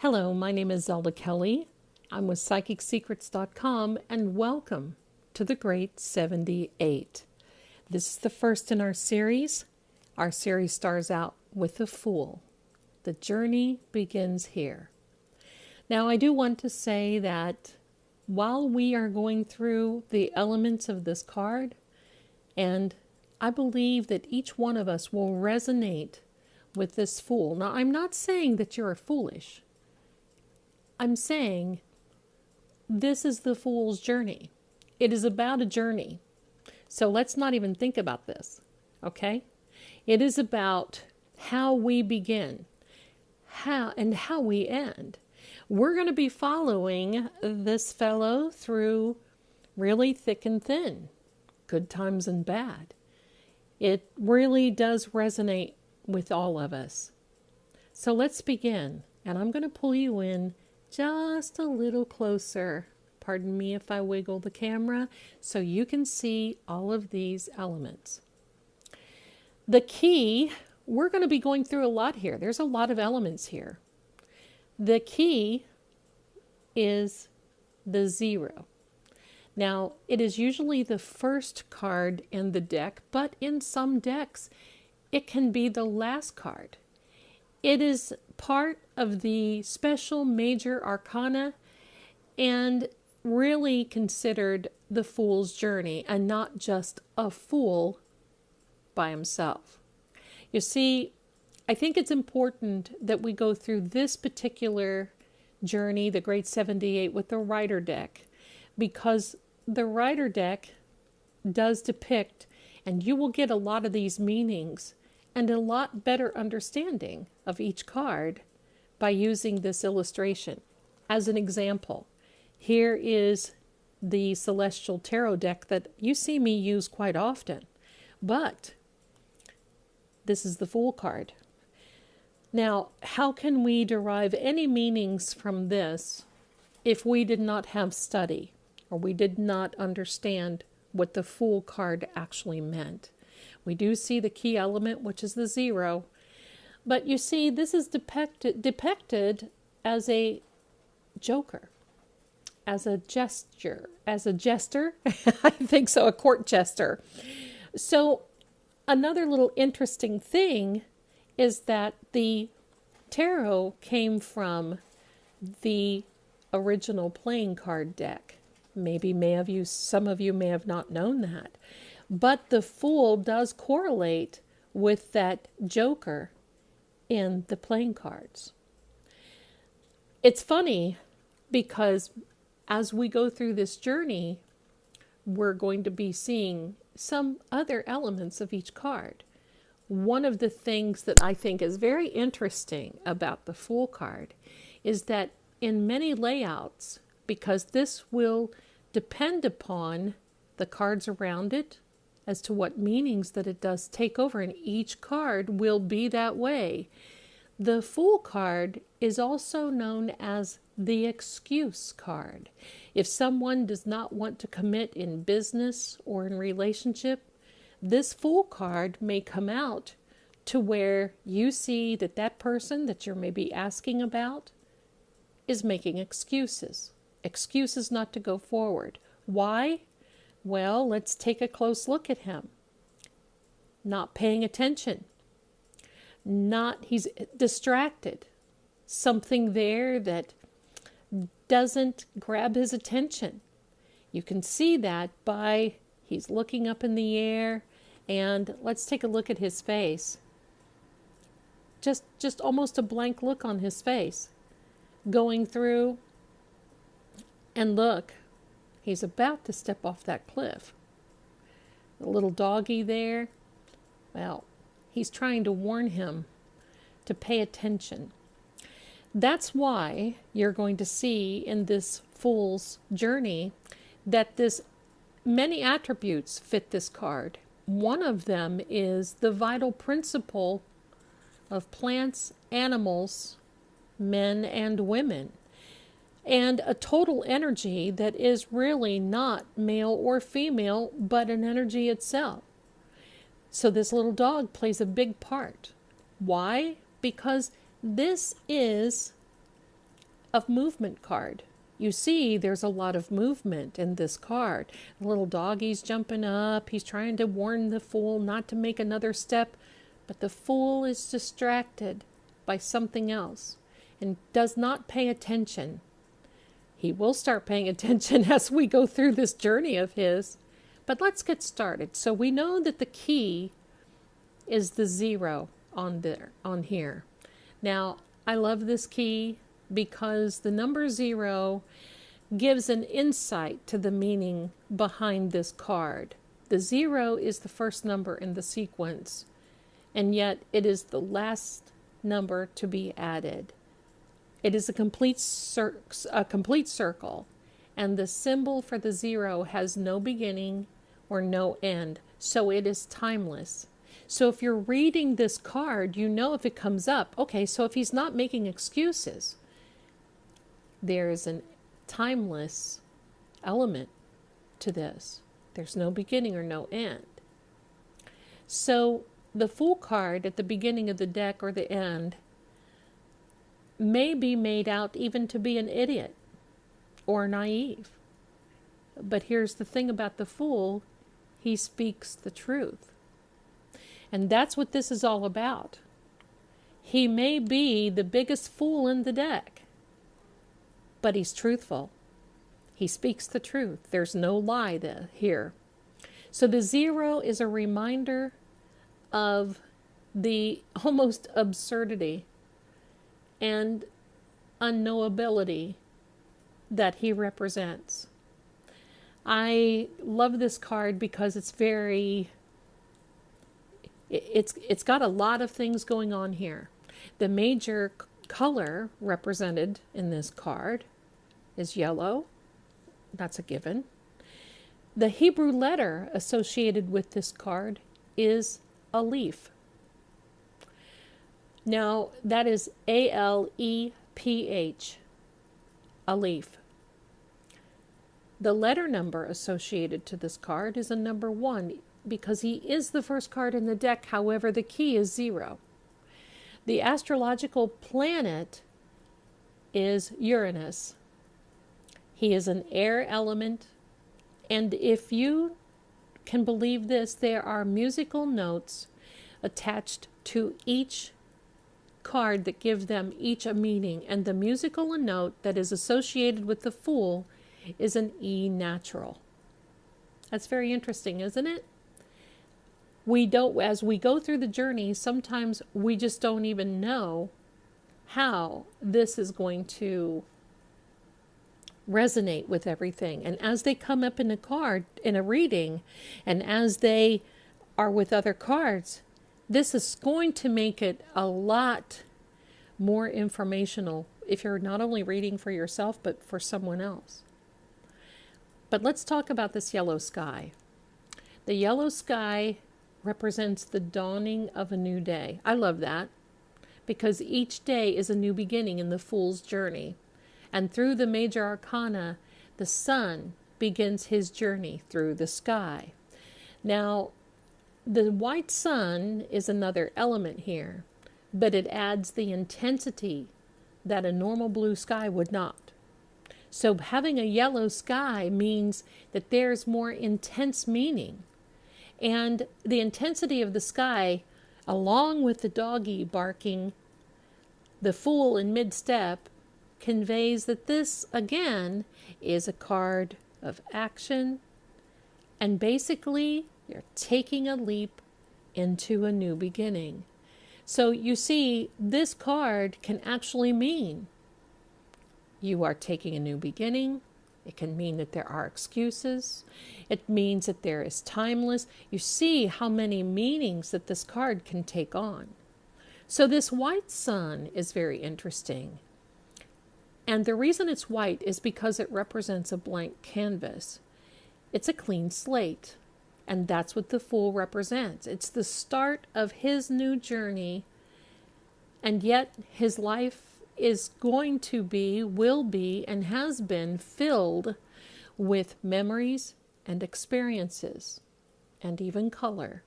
Hello, my name is Zelda Kelly. I'm with PsychicSecrets.com and welcome to the Great 78. This is the first in our series. Our series starts out with the Fool. The journey begins here. Now, I do want to say that while we are going through the elements of this card, and I believe that each one of us will resonate with this Fool. Now, I'm not saying that you're foolish. I'm saying this is the Fool's journey. It is about a journey. So let's not even think about this, okay? It is about how we begin, how we end. We're going to be following this fellow through really thick and thin, good times and bad. It really does resonate with all of us. So let's begin. And I'm going to pull you in just a little closer. Pardon me if I wiggle the camera so you can see all of these elements. The key, we're going to be going through a lot here. There's a lot of elements here. The key is the 0. Now, it is usually the first card in the deck, but in some decks, it can be the last card. It is part of the special major arcana and really considered the Fool's journey and not just a fool by himself. You see, I think it's important that we go through this particular journey, the Great 78, with the Rider deck, because the Rider deck does depict, and you will get a lot of these meanings and a lot better understanding of each card by using this illustration. As an example, here is the Celestial Tarot deck that you see me use quite often, but this is the Fool card. Now, how can we derive any meanings from this if we did not have study or we did not understand what the Fool card actually meant? We do see the key element, which is the 0. But you see, this is depicted as a joker, as a jester, I think so, a court jester. So another little interesting thing is that the tarot came from the original playing card deck. Some of you may have not known that. But the Fool does correlate with that joker in the playing cards. It's funny because as we go through this journey, we're going to be seeing some other elements of each card. One of the things that I think is very interesting about the Fool card is that in many layouts, because this will depend upon the cards around it, as to what meanings that it does take over, and each card will be that way. The Fool card is also known as the excuse card. If someone does not want to commit in business or in relationship, this Fool card may come out to where you see that that person that you're maybe asking about is making excuses not to go forward. Why? Well, let's take a close look at him. Not paying attention. He's distracted. Something there that doesn't grab his attention. You can see that by he's looking up in the air, and let's take a look at his face. Just almost a blank look on his face. Going through, and look, he's about to step off that cliff. The little doggy there, well, he's trying to warn him to pay attention. That's why you're going to see in this Fool's journey that many attributes fit this card. One of them is the vital principle of plants, animals, men and women, and a total energy that is really not male or female, but an energy itself. So this little dog plays a big part. Why? Because this is of movement card. You see, there's a lot of movement in this card. The little doggy's jumping up. He's trying to warn the Fool not to make another step, but the Fool is distracted by something else and does not pay attention. He will start paying attention as we go through this journey of his. But let's get started. So we know that the key is the 0 on here. Now, I love this key because the number 0 gives an insight to the meaning behind this card. The 0 is the first number in the sequence, and yet it is the last number to be added. It is a complete circle, and the symbol for the 0 has no beginning or no end, so it is timeless. So if you're reading this card, you know if it comes up, okay, so if he's not making excuses, there is a timeless element to this. There's no beginning or no end. So the Fool card at the beginning of the deck or the end may be made out even to be an idiot or naive. But here's the thing about the Fool, he speaks the truth. And that's what this is all about. He may be the biggest fool in the deck, but he's truthful. He speaks the truth. There's no lie here. So the 0 is a reminder of the almost absurdity and unknowability that he represents. I love this card because it's got a lot of things going on here. The major color represented in this card is yellow. That's a given. The Hebrew letter associated with this card is Aleph. Now, that is A-L-E-P-H, Aleph. The letter number associated to this card is a number 1 because he is the first card in the deck. However, the key is 0. The astrological planet is Uranus. He is an air element, and if you can believe this, there are musical notes attached to each card that give them each a meaning, and the musical note that is associated with the Fool is an E natural. That's very interesting, isn't it? As we go through the journey, sometimes we just don't even know how this is going to resonate with everything. And as they come up in a card, in a reading, and as they are with other cards, this is going to make it a lot more informational if you're not only reading for yourself, but for someone else. But let's talk about this yellow sky. The yellow sky represents the dawning of a new day. I love that because each day is a new beginning in the Fool's journey. And through the major arcana, the sun begins his journey through the sky. Now, the white sun is another element here, but it adds the intensity that a normal blue sky would not. So having a yellow sky means that there's more intense meaning. And the intensity of the sky, along with the doggy barking, the Fool in mid-step, conveys that this, again, is a card of action. And basically, you're taking a leap into a new beginning. So you see, this card can actually mean you are taking a new beginning. It can mean that there are excuses. It means that there is timeless. You see how many meanings that this card can take on. So this white sun is very interesting. And the reason it's white is because it represents a blank canvas. It's a clean slate. And that's what the Fool represents. It's the start of his new journey. And yet his life is going to be, will be, and has been filled with memories and experiences and even color.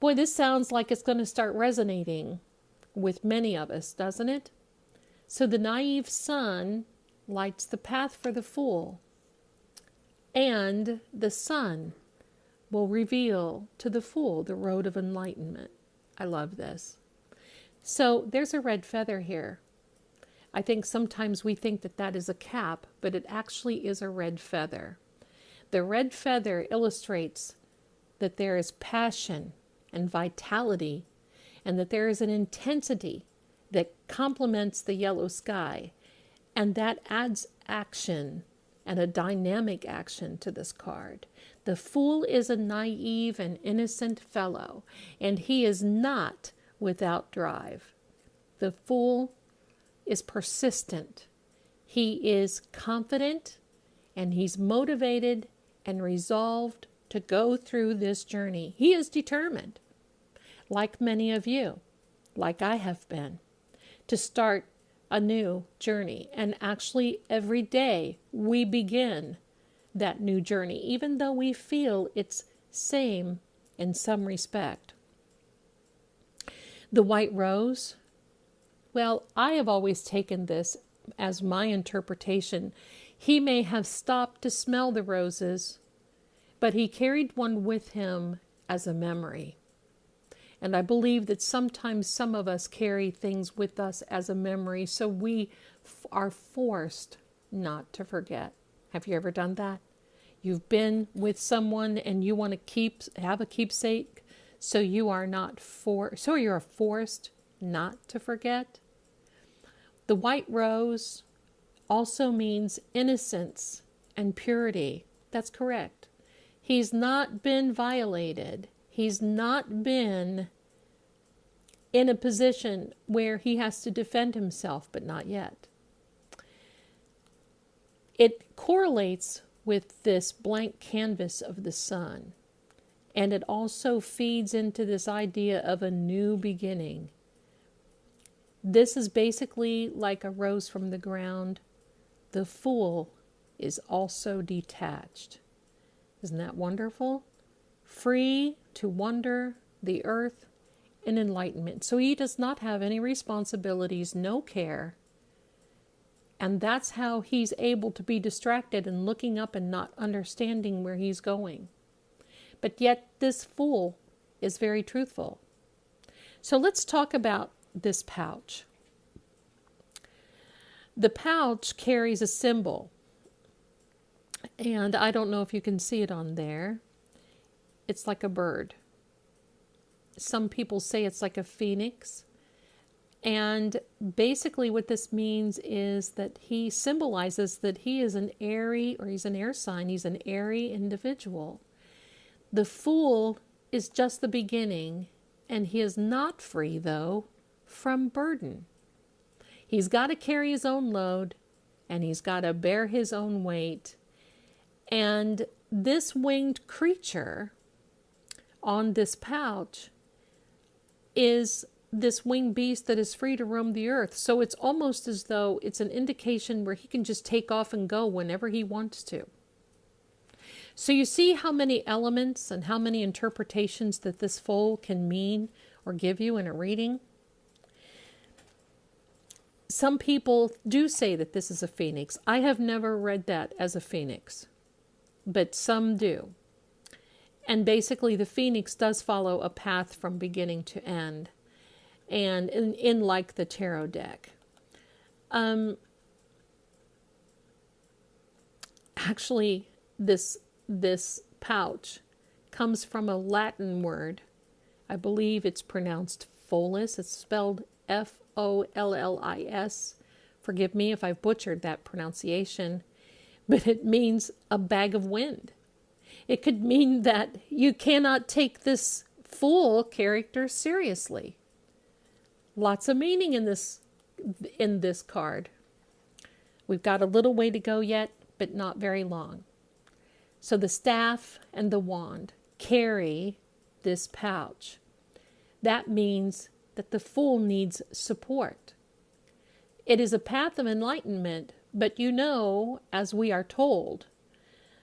Boy, this sounds like it's going to start resonating with many of us, doesn't it? So the naive sun lights the path for the fool, and the sun will reveal to the fool the road of enlightenment. I love this. So there's a red feather here. I think sometimes we think that that is a cap, but it actually is a red feather. The red feather illustrates that there is passion and vitality, and that there is an intensity that complements the yellow sky, and that adds action and a dynamic action to this card. The fool is a naive and innocent fellow, and he is not without drive. The fool is persistent. He is confident, and he's motivated and resolved to go through this journey. He is determined, like many of you, like I have been, to start a new journey. And actually, every day we begin that new journey, even though we feel it's same in some respect. The white rose, well, I have always taken this as my interpretation. He may have stopped to smell the roses, but he carried one with him as a memory. And I believe that sometimes some of us carry things with us as a memory, so we are forced not to forget. Have you ever done that? You've been with someone and you want to have a keepsake, so you're forced not to forget. The white rose also means innocence and purity. That's correct. He's not been violated. He's not been in a position where he has to defend himself, but not yet. It correlates with this blank canvas of the sun, and it also feeds into this idea of a new beginning. This is basically like a rose from the ground. The fool is also detached. Isn't that wonderful? Free to wander the earth in enlightenment. So he does not have any responsibilities, no care. And that's how he's able to be distracted and looking up and not understanding where he's going. But yet this fool is very truthful. So let's talk about this pouch. The pouch carries a symbol. And I don't know if you can see it on there. It's like a bird. Some people say it's like a phoenix. And basically what this means is that he symbolizes that he is an airy, or he's an air sign, he's an airy individual. The fool is just the beginning, and he is not free, though, from burden. He's got to carry his own load, and he's got to bear his own weight. And this winged creature on this pouch is this winged beast that is free to roam the earth. So it's almost as though it's an indication where he can just take off and go whenever he wants to. So you see how many elements and how many interpretations that this foal can mean or give you in a reading? Some people do say that this is a phoenix. I have never read that as a phoenix, but some do. And basically the phoenix does follow a path from beginning to end, and in like the tarot deck. Actually, this pouch comes from a Latin word. I believe it's pronounced follis. It's spelled Follis. Forgive me if I've butchered that pronunciation, but it means a bag of wind. It could mean that you cannot take this fool character seriously. Lots of meaning in this card. We've got a little way to go yet, but not very long. So the staff and the wand carry this pouch. That means that the fool needs support. It is a path of enlightenment, but you know, as we are told,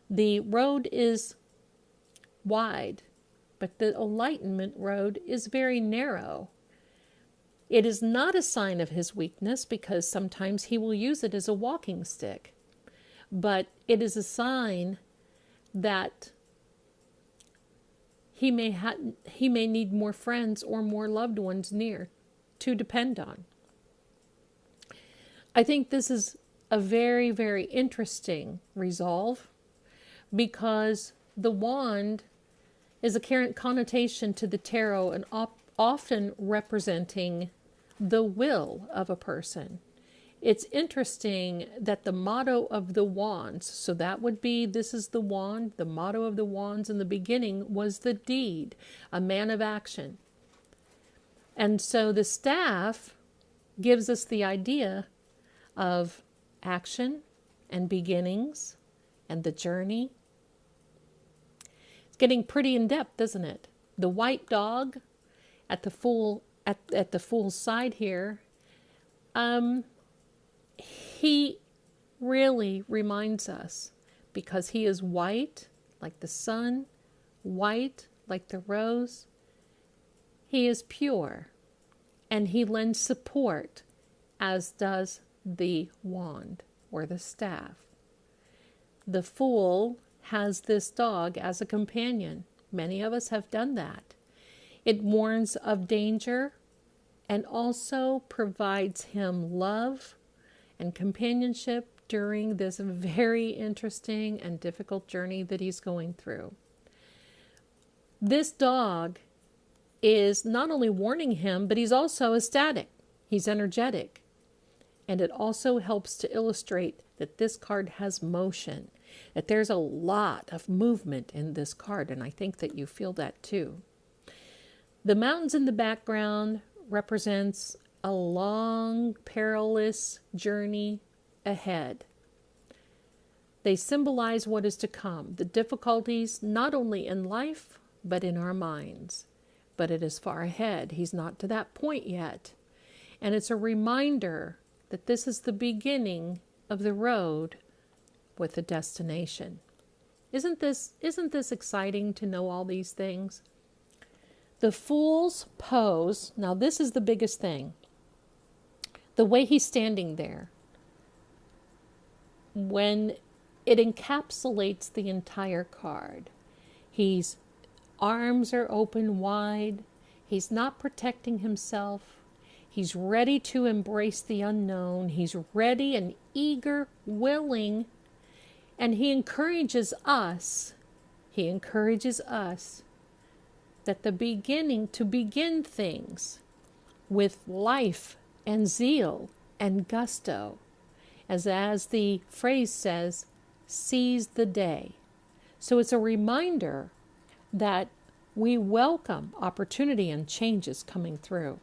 the road is wide, but the enlightenment road is very narrow. It is not a sign of his weakness because sometimes he will use it as a walking stick. But it is a sign that he may need more friends or more loved ones near to depend on. I think this is a very, very interesting resolve because the wand is a connotation to the tarot and often representing the will of a person. It's interesting that the motto of the wands, so that would be, this is the wand, the motto of the wands in the beginning was the deed, a man of action. And so the staff gives us the idea of action and beginnings and the journey. It's getting pretty in depth, isn't it? The white dog at the full side here, he really reminds us, because he is white like the sun, white like the rose. He is pure, and he lends support, as does the wand or the staff. The Fool has this dog as a companion. Many of us have done that. It warns of danger and also provides him love and companionship during this very interesting and difficult journey that he's going through. This dog is not only warning him, but he's also ecstatic. He's energetic. And it also helps to illustrate that this card has motion, that there's a lot of movement in this card, and I think that you feel that too. The mountains in the background represents a long, perilous journey ahead. They symbolize what is to come, the difficulties not only in life, but in our minds. But it is far ahead. He's not to that point yet. And it's a reminder that this is the beginning of the road with a destination. Isn't this exciting to know all these things? The Fool's pose, now this is the biggest thing. The way he's standing there, when it encapsulates the entire card. His arms are open wide. He's not protecting himself. He's ready to embrace the unknown. He's ready and eager, willing, and he encourages us that the beginning, to begin things with life and zeal and gusto, as the phrase says, seize the day. So it's a reminder that we welcome opportunity and changes coming through.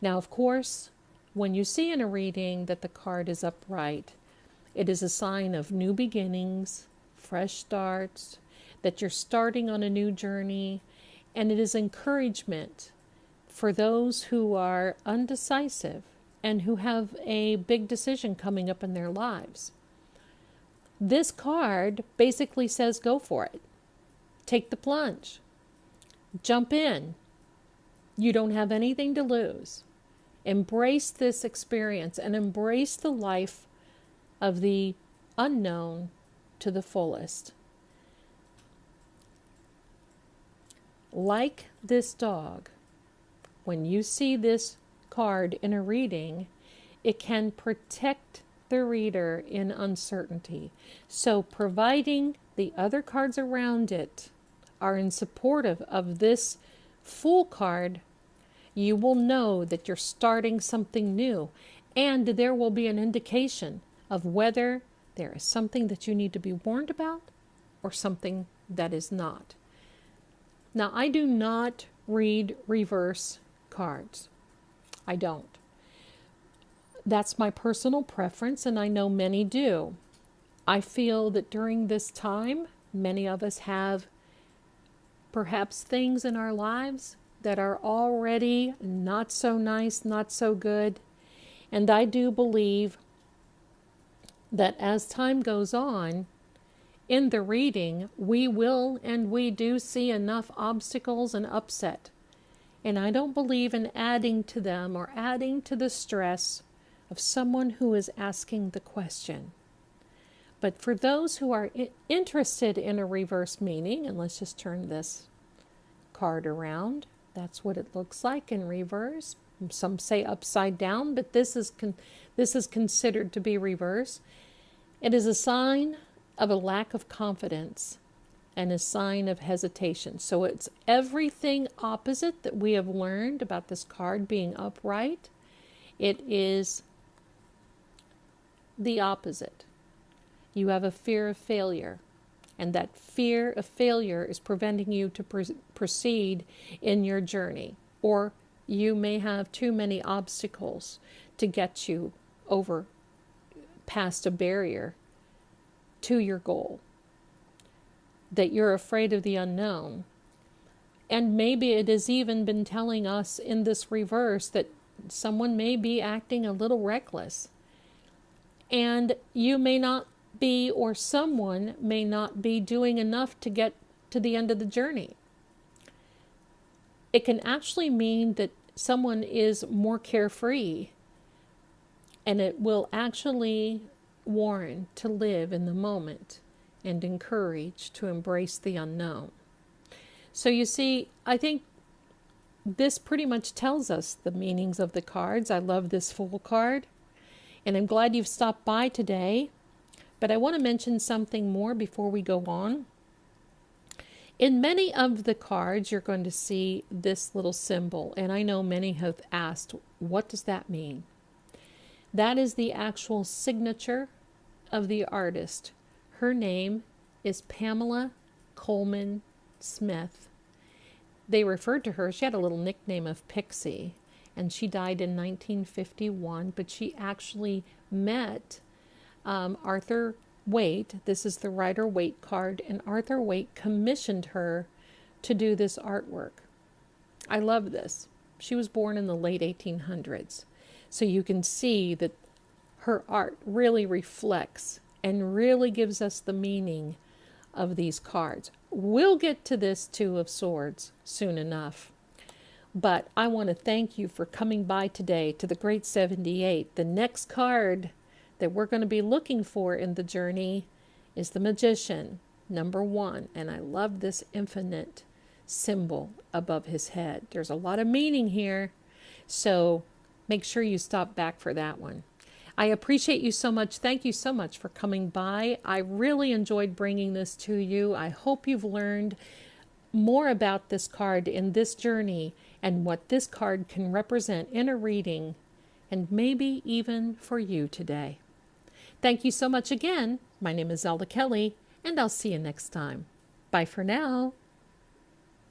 Now, of course, when you see in a reading that the card is upright, it is a sign of new beginnings, fresh starts, that you're starting on a new journey, and it is encouragement for those who are undecisive and who have a big decision coming up in their lives. This card basically says go for it. Take the plunge. Jump in. You don't have anything to lose. Embrace this experience and embrace the life of the unknown to the fullest. Like this dog, when you see this card in a reading, it can protect the reader in uncertainty. So providing the other cards around it are in supportive of this Fool card, you will know that you're starting something new, and there will be an indication of whether there is something that you need to be warned about or something that is not. Now, I do not read reverse cards. I don't. That's my personal preference, and I know many do. I feel that during this time, many of us have perhaps things in our lives that are already not so nice, not so good. And I do believe that as time goes on, in the reading, we will and we do see enough obstacles and upset And I don't believe in adding to them or adding to the stress of someone who is asking the question. But for those who are interested in a reverse meaning, and let's just turn this card around. That's what it looks like in reverse. Some say upside down, but this is considered to be reverse. It is a sign of a lack of confidence and a sign of hesitation. So it's everything opposite that we have learned about this card being upright. It is the opposite. You have a fear of failure, and that fear of failure is preventing you to proceed in your journey, or you may have too many obstacles to get you over past a barrier to your goal, that you're afraid of the unknown. And maybe it has even been telling us in this reverse that someone may be acting a little reckless, and you may not be, or someone may not be doing enough to get to the end of the journey. It can actually mean that someone is more carefree, and it will actually warn to live in the moment and encourage to embrace the unknown. So you see, I think this pretty much tells us the meanings of the cards. I love this Fool card, and I'm glad you've stopped by today. But I want to mention something more before we go on. In many of the cards, you're going to see this little symbol, and I know many have asked, what does that mean? That is the actual signature of the artist. Her name is Pamela Coleman Smith. They referred to her, she had a little nickname of Pixie, and she died in 1951, but she actually met Arthur Waite. This is the Rider Waite card, and Arthur Waite commissioned her to do this artwork. I love this. She was born in the late 1800s. So you can see that her art really reflects and really gives us the meaning of these cards. We'll get to this Two of Swords soon enough. But I want to thank you for coming by today to the Great 78. The next card that we're going to be looking for in the journey is the Magician, number 1. And I love this infinite symbol above his head. There's a lot of meaning here, so make sure you stop back for that one. I appreciate you so much. Thank you so much for coming by. I really enjoyed bringing this to you. I hope you've learned more about this card in this journey and what this card can represent in a reading, and maybe even for you today. Thank you so much again. My name is Zelda Kelly, and I'll see you next time. Bye for now.